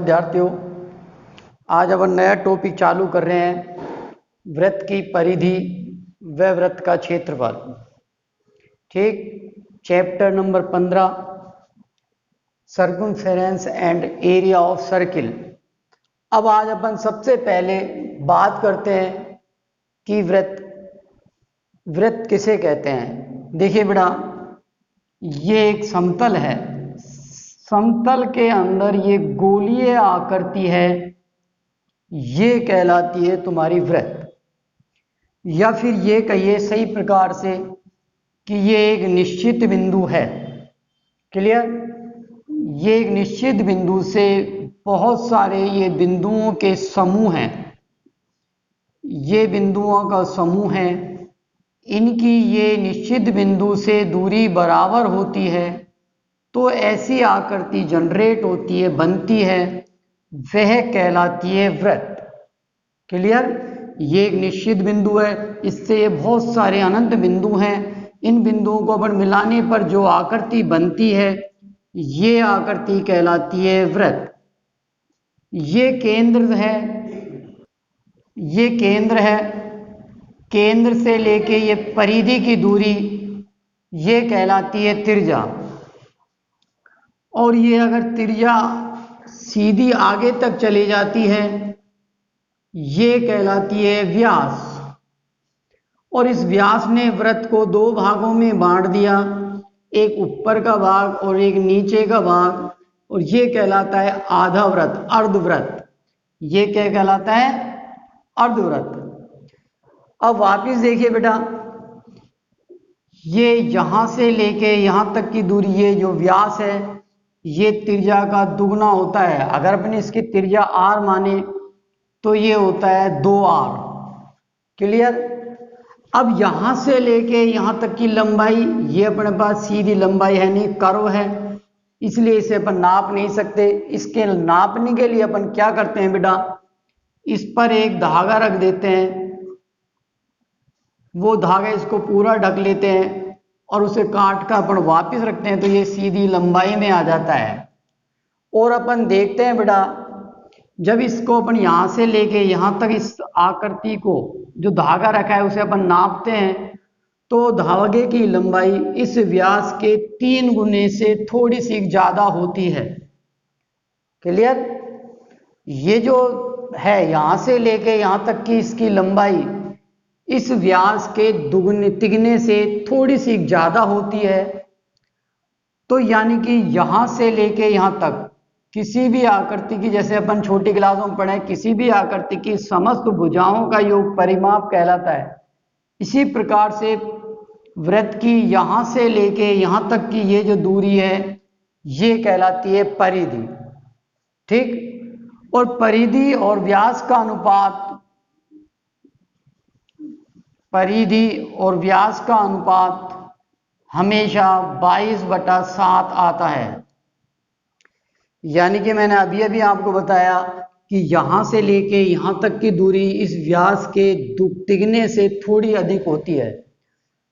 विद्यार्थियों, आज अपन नया टॉपिक चालू कर रहे हैं, वृत्त की परिधि व वृत्त का क्षेत्रफल। ठीक, chapter number 15, circumference and area of circle. अब आज अपन सबसे पहले बात करते हैं कि वृत्त किसे कहते हैं। देखिए बेटा, ये एक समतल है, समतल के अंदर ये गोलीय आकृति है, ये कहलाती है तुम्हारी वृत्त। या फिर ये कहिए सही प्रकार से कि ये एक निश्चित बिंदु है। क्लियर? ये एक निश्चित बिंदु से बहुत सारे ये बिंदुओं के समूह हैं, ये बिंदुओं का समूह है, इनकी ये निश्चित बिंदु से दूरी बराबर होती है तो ऐसी आकृति जनरेट होती है, बनती है, वह कहलाती है वृत्त। क्लियर? ये एक निश्चित बिंदु है, इससे ये बहुत सारे अनंत बिंदु हैं, इन बिंदुओं को अपन मिलाने पर जो आकृति बनती है ये आकृति कहलाती है वृत्त। ये केंद्र है, ये केंद्र है, केंद्र से लेके ये परिधि की दूरी ये कहलाती है त्रिज्या। और ये अगर त्रिज्या सीधी आगे तक चली जाती है ये कहलाती है व्यास। और इस व्यास ने वृत्त को दो भागों में बांट दिया, एक ऊपर का भाग और एक नीचे का भाग, और ये कहलाता है आधा वृत्त, अर्धवृत्त। ये क्या कहलाता है? अर्धवृत्त। अब वापिस देखिए बेटा, ये यहां से लेके यहां तक की दूरी, ये जो व्यास है ये त्रिज्या का दुगना होता है। अगर अपने इसकी त्रिज्या r माने तो ये होता है 2r। क्लियर? अब यहां से लेके यहां तक की लंबाई, ये अपने पास सीधी लंबाई है नहीं, कर्व है, इसलिए इसे अपन नाप नहीं सकते। इसके नापने के लिए अपन क्या करते हैं बेटा, इस पर एक धागा रख देते हैं, वो धागा इसको पूरा ढक लेते हैं और उसे काट कर अपन वापस रखते हैं तो ये सीधी लंबाई में आ जाता है। और अपन देखते हैं बेटा, जब इसको अपन यहां से लेके यहां तक इस आकृति को जो धागा रखा है उसे अपन नापते हैं तो धागे की लंबाई इस व्यास के 3 गुने से थोड़ी सी ज्यादा होती है। क्लियर? ये जो है यहां से लेके यहां तक की इसकी लंबाई इस व्यास के दुगने तिगने से थोड़ी सी ज्यादा होती है। तो यानी कि यहां से लेके यहां तक किसी भी आकृति की, जैसे अपन छोटी क्लासों में पढ़े, किसी भी आकृति की समस्त भुजाओं का योग परिमाप कहलाता है। इसी प्रकार से वृत्त की यहां से लेके यहां तक की ये जो दूरी है ये कहलाती है परिधि। ठीक? और परिधि और व्यास का अनुपात, परिधि और व्यास का अनुपात हमेशा 22/7 आता है। यानी कि मैंने अभी अभी आपको बताया कि यहां से लेके यहां तक की दूरी इस व्यास के तिगने से थोड़ी अधिक होती है।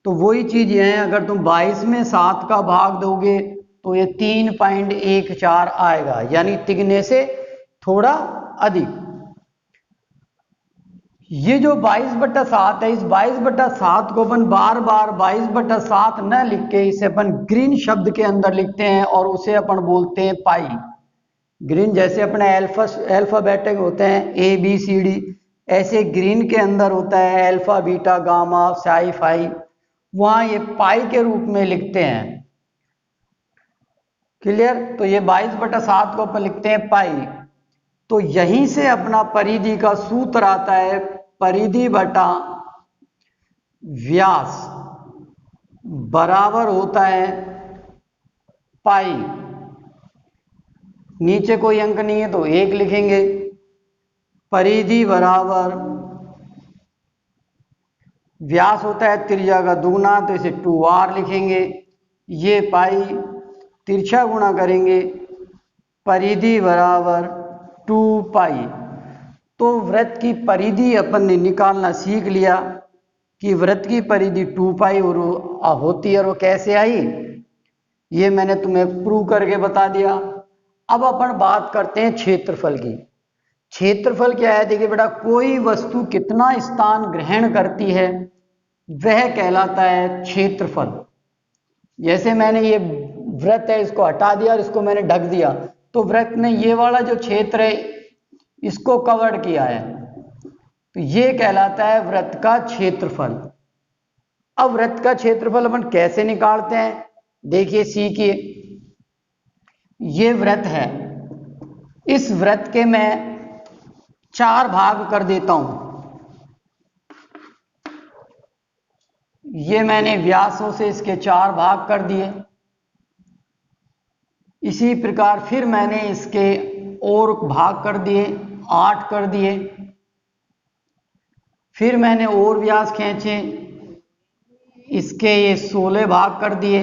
तो वही चीज ये है, अगर तुम 22 में 7 का भाग दोगे तो ये 3.14 आएगा, यानी तिगने से थोड़ा अधिक। ये जो 22/7 है, इस 22/7 को अपन बार बार 22/7 न लिख के इसे अपन ग्रीन शब्द के अंदर लिखते हैं और उसे अपन बोलते हैं पाई। ग्रीन जैसे अपने अल्फाबेटिक होते हैं ABCD, ऐसे ग्रीन के अंदर होता है alpha, beta, gamma, psi, phi, वहां ये पाई के रूप में लिखते हैं। क्लियर? तो ये 22/7 को अपन लिखते हैं पाई। तो यहीं से अपना परिधि का सूत्र आता है, परिधि बटा व्यास बराबर होता है पाई। नीचे कोई अंक नहीं है तो 1 लिखेंगे, परिधि बराबर व्यास होता है त्रिज्या का दुगना तो इसे 2r लिखेंगे, ये पाई तिरछा गुणा करेंगे, परिधि बराबर 2 पाई। तो वृत्त की परिधि अपन ने निकालना सीख लिया कि वृत्त की परिधि 2 पाई और होती है। और वो कैसे आई ये मैंने तुम्हें प्रूव करके बता दिया। अब अपन बात करते हैं क्षेत्रफल की। क्षेत्रफल क्या है? देखिए बेटा, कोई वस्तु कितना स्थान ग्रहण करती है वह कहलाता है क्षेत्रफल। जैसे मैंने ये वृत्त है, इसको हटा दिया और इसको मैंने ढक दिया, तो वृत्त ने ये वाला जो क्षेत्र है इसको कवर किया है, तो ये कहलाता है वृत्त का क्षेत्रफल। अब वृत्त का क्षेत्रफल अपन कैसे निकालते हैं? देखिए, सीखिए। ये वृत्त है, इस वृत्त के मैं 4 भाग कर देता हूं। ये मैंने व्यासों से इसके 4 भाग कर दिए। इसी प्रकार फिर मैंने इसके और भाग कर दिए, 8 कर दिए। फिर मैंने और व्यास खींचे, इसके ये 16 भाग कर दिए।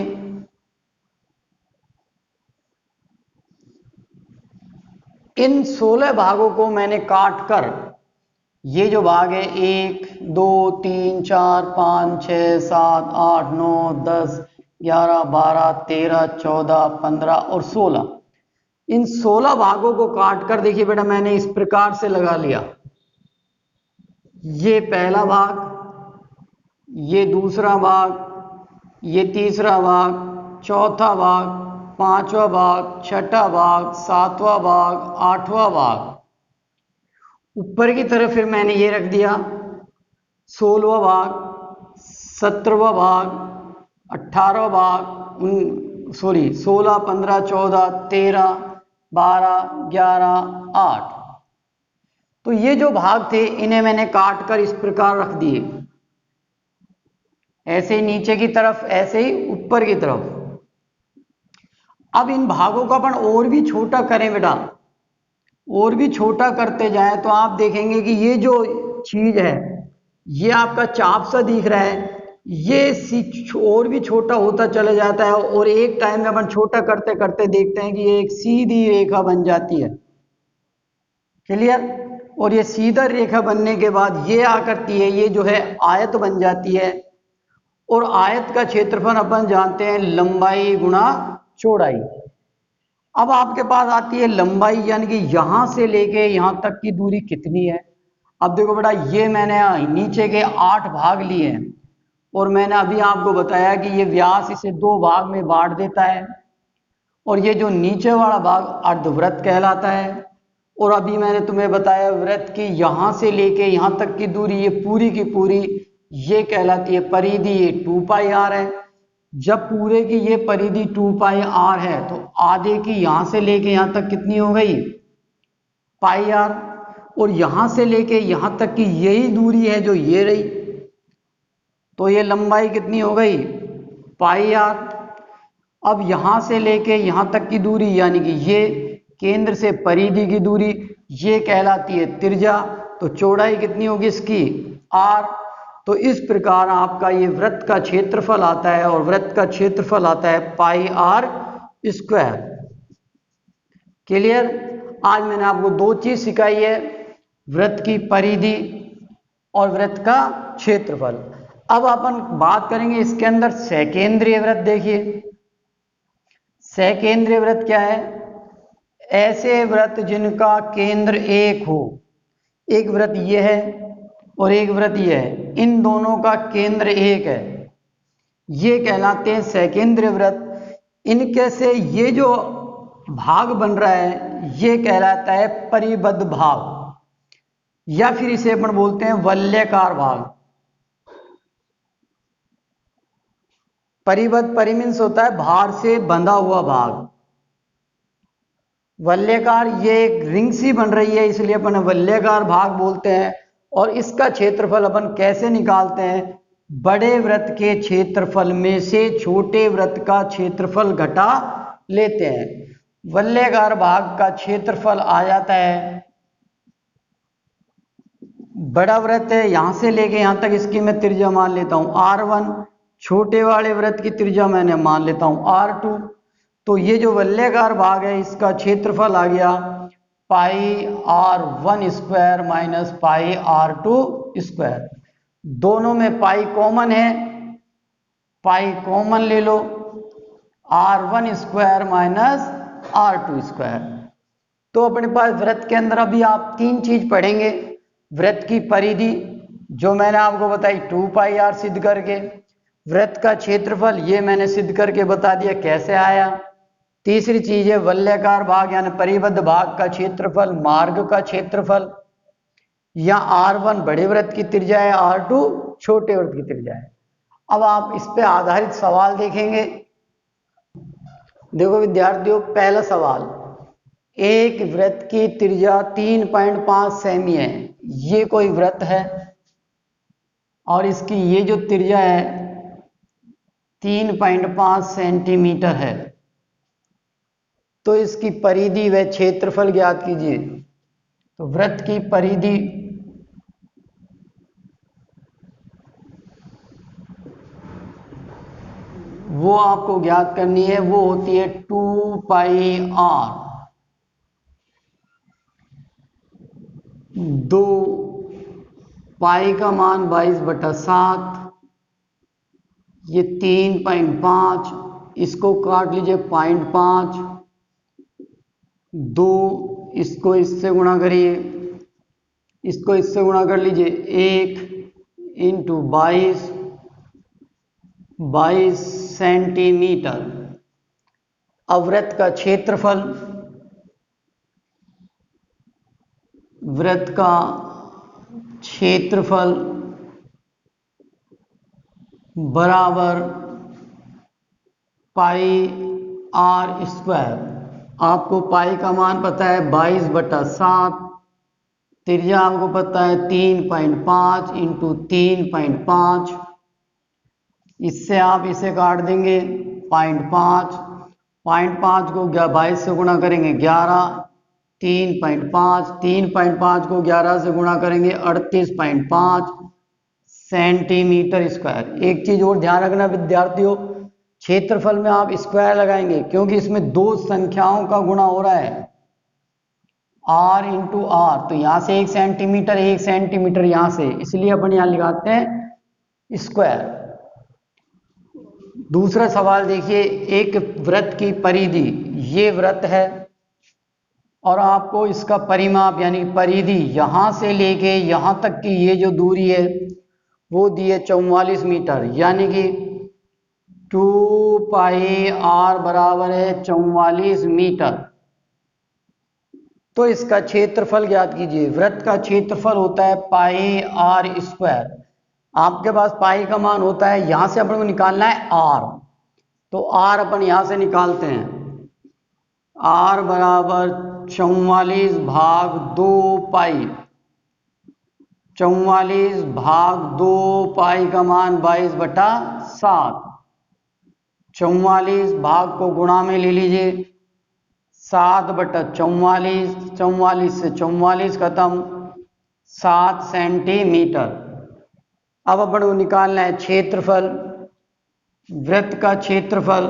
इन 16 भागों को मैंने काट कर, ये जो भाग है 1 2 3 4 5 6 7 8 9 10 11 12 13 14 15 और 16, इन 16 भागों को काट कर देखिए बेटा मैंने इस प्रकार से लगा लिया। ये पहला भाग, ये दूसरा भाग, ये तीसरा भाग, चौथा भाग, पांचवा भाग, छठा भाग, सातवां भाग, आठवां भाग। ऊपर की तरफ फिर मैंने ये रख दिया 16वां भाग, 17वां भाग, 18वां भाग, 16 15 14 13 12 11 8। तो ये जो भाग थे इन्हें मैंने काट कर इस प्रकार रख दिए, ऐसे ही नीचे की तरफ, ऐसे ही ऊपर की तरफ। अब इन भागों को अपन और भी छोटा करें बेटा, और भी छोटा करते जाएं तो आप देखेंगे कि ये जो चीज है, ये आपका चाप सा दिख रहा है, ये और भी छोटा होता चला जाता है और एक टाइम में अपन छोटा करते करते देखते हैं कि ये एक सीधी रेखा बन जाती है। क्लियर? और ये सीधा रेखा बनने के बाद ये आकृति है, ये जो है आयत बन जाती है। और आयत का क्षेत्रफल अपन जानते हैं लंबाई गुणा चौड़ाई। अब आपके पास आती है लंबाई, यानी कि यहां से लेके यहां तक की दूरी कितनी है। अब देखो बेटा, ये मैंने नीचे के 8 भाग लिए हैं और मैंने अभी आपको बताया कि ये व्यास इसे 2 भाग में बांट देता है, और ये जो नीचे वाला भाग अर्धवृत्त कहलाता है। और अभी मैंने तुम्हें बताया वृत्त की यहां से लेके यहां तक की दूरी, ये पूरी की पूरी ये कहलाती है परिधि, ये 2 पाई आर है। जब पूरे की ये परिधि 2 पाई आर है तो आधे की यहां से लेके यहां तक कितनी हो गई? पाई आर। और यहां से लेके यहां तक की यही दूरी है जो ये रही, तो ये लंबाई कितनी हो गई? पाई आर। अब यहां से लेके यहां तक की दूरी, यानी कि ये केंद्र से परिधि की दूरी, ये कहलाती है त्रिज्या। तो चौड़ाई कितनी होगी इसकी? आर। तो इस प्रकार आपका ये वृत्त का क्षेत्रफल आता है, और वृत्त का क्षेत्रफल आता है पाई आर स्क्वायर। क्लियर? आज मैंने आपको 2 चीज सिखाई है, वृत्त की परिधि और वृत्त का क्षेत्रफल। अब अपन बात करेंगे इसके अंदर सकेंद्रीय वृत्त। देखिए, सकेंद्रीय वृत्त क्या है? ऐसे वृत्त जिनका केंद्र एक हो। एक वृत्त ये है और एक वृत्त ये है, इन दोनों का केंद्र एक है, ये कहलाते हैं सकेंद्रीय वृत्त। इनके से ये जो भाग बन रहा है ये कहलाता है परिबद्ध भाग, या फिर इसे अपन बोलते हैं वलयाकार भाग। परिबद्ध परिमींस होता है भार से बंधा हुआ भाग। वलयाकार ये एक रिंग सी बन रही है, इसलिए अपन वलयाकार भाग बोलते हैं। और इसका क्षेत्रफल अपन कैसे निकालते हैं? बड़े वृत्त के क्षेत्रफल में से छोटे वृत्त का क्षेत्रफल घटा लेते हैं। वलयाकार भाग का क्षेत्रफल आ जाता है, बड़ा वृत्त है यहां से लेके यहां तक, इसकी मैं त्रिज्या मान लेता हूं R1, छोटे वाले वृत्त की त्रिज्या मैंने मान लेता हूं R2। तो ये जो वलयाकार भाग है इसका क्षेत्रफल आ गया पाई R1 square minus pi R2 square. दोनों में पाई कॉमन है, पाई कॉमन ले लो, R1 square minus R2 square. तो अपने पास वृत्त के अंदर अभी आप तीन चीज पढ़ेंगे। वृत्त की परिधि जो मैंने आपको बताई 2πr सिद्ध करके, वृत्त का क्षेत्रफल ये मैंने सिद्ध करके बता दिया कैसे आया। तीसरी चीज है वलयाकार भाग यानी परिबद्ध भाग का क्षेत्रफल, मार्ग का क्षेत्रफल, या R1 बड़े वृत्त की त्रिज्या है, R2 छोटे वृत्त की त्रिज्या है। अब आप इस पे आधारित सवाल देखेंगे। देखो विद्यार्थियों, पहला सवाल, एक वृत्त की त्रिज्या 3.5 सेमी है, ये कोई वृत्त है और इसकी ये जो त्रिज्या है 3.5 सेंटीमीटर है, तो इसकी परिधि व क्षेत्रफल ज्ञात कीजिए। तो वृत्त की परिधि वो आपको ज्ञात करनी है, वो होती है 2πr, 2 पाई का मान 22/7, ये 3.5, इसको काट लीजिए 0.5, 2 इसको इससे गुणा करिए, इसको इससे गुणा कर लीजिए, 1 × 22 सेंटीमीटर। अब वृत्त का क्षेत्रफल, वृत्त का क्षेत्रफल बराबर πr²। आपको पाई का मान पता है 22/7, त्रिज्या आपको पता है 3.5 × 3.5, इससे आप इसे काट देंगे 0.5, 0.5 को 22 से गुणा करेंगे 11, 3.5, 3.5 को 11 से गुणा करेंगे 38.5 सेंटीमीटर स्क्वायर। एक चीज और ध्यान रखना विद्यार्थियों, क्षेत्रफल में आप स्क्वायर लगाएंगे क्योंकि इसमें दो संख्याओं का गुणा हो रहा है, r × r, तो यहां से 1 सेंटीमीटर 1 सेंटीमीटर यहां से, इसलिए अपन यहां लगाते हैं स्क्वायर। दूसरा सवाल देखिए, एक वृत्त की परिधि, ये वृत्त है और आपको इसका परिमाप यानी परिधि यहां से लेके यहां तक की ये जो दूरी है वो दी है 44 मीटर, यानी कि 2πr बराबर है 44 मीटर। तो इसका क्षेत्रफल ज्ञात कीजिए। वृत्त का क्षेत्रफल होता है πr²। आपके पास पाई का मान होता है, यहां से अपन को निकालना है r, तो r अपन यहां से निकालते हैं, r बराबर 44/2π, 44/2 पाई का मान 22/7, 44 भाग को गुणा में ले लीजिए, 7/44, 44 से 44 खत्म, 7 सेंटीमीटर। अब अपन को निकालना है क्षेत्रफल। वृत्त का क्षेत्रफल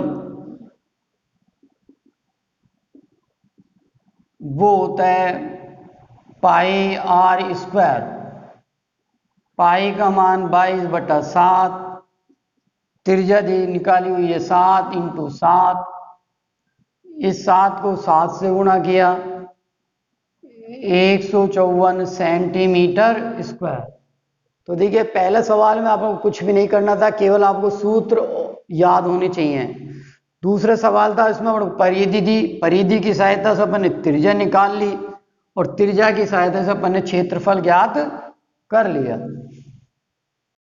वो होता है πr²। पाई का मान 22/7, त्रिज्या निकाली हुई है 7 × 7, इस 7 को 7 से गुणा किया, 154 सेंटीमीटर स्क्वायर। तो देखिए पहले सवाल में आपको कुछ भी नहीं करना था, केवल आपको सूत्र याद होने चाहिए। दूसरा सवाल था, इसमें परिधि दी, परिधि की सहायता से अपन ने त्रिज्या निकाल ली और त्रिज्या की सहायता से अपन ने क्षेत्रफल ज्ञात कर लिया।